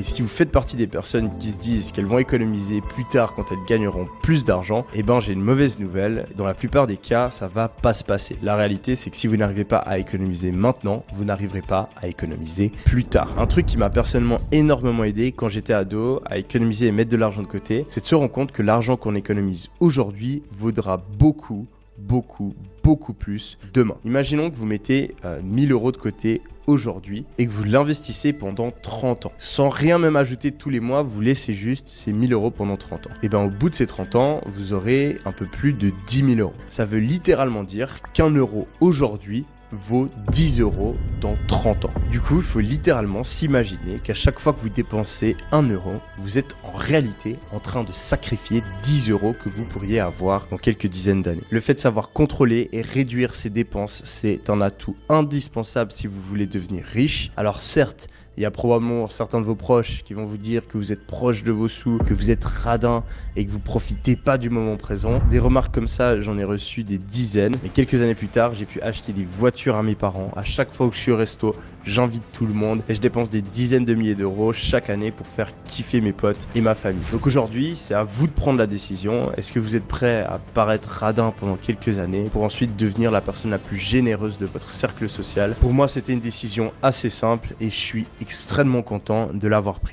Et si vous faites partie des personnes qui se disent qu'elles vont économiser plus tard quand elles gagneront plus d'argent, eh ben j'ai une mauvaise nouvelle. Dans la plupart des cas, ça va pas se passer. La réalité, c'est que si vous n'arrivez pas à économiser maintenant, vous n'arriverez pas à économiser plus tard. Un truc qui m'a personnellement énormément aidé quand j'étais ado à économiser et mettre de l'argent de côté, c'est de se rendre compte que l'argent qu'on économise aujourd'hui vaudra beaucoup plus demain. Imaginons que vous mettez 1000 euros de côté aujourd'hui et que vous l'investissez pendant 30 ans. Sans rien même ajouter tous les mois, vous laissez juste ces 1000 euros pendant 30 ans. Et bien au bout de ces 30 ans, vous aurez un peu plus de 10 000 euros. Ça veut littéralement dire qu'un euro aujourd'hui vaut 10 euros dans 30 ans. Du coup, il faut littéralement s'imaginer qu'à chaque fois que vous dépensez 1 euro, vous êtes en réalité en train de sacrifier 10 euros que vous pourriez avoir dans quelques dizaines d'années. Le fait de savoir contrôler et réduire ses dépenses, c'est un atout indispensable si vous voulez devenir riche. Alors certes, il y a probablement certains de vos proches qui vont vous dire que vous êtes proche de vos sous, que vous êtes radin et que vous profitez pas du moment présent. Des remarques comme ça, j'en ai reçu des dizaines. Mais quelques années plus tard, j'ai pu acheter des voitures à mes parents. À chaque fois que je suis au resto, j'invite tout le monde et je dépense des dizaines de milliers d'euros chaque année pour faire kiffer mes potes et ma famille. Donc aujourd'hui, c'est à vous de prendre la décision. Est-ce que vous êtes prêt à paraître radin pendant quelques années pour ensuite devenir la personne la plus généreuse de votre cercle social? Pour moi, c'était une décision assez simple et je suis extrêmement content de l'avoir pris.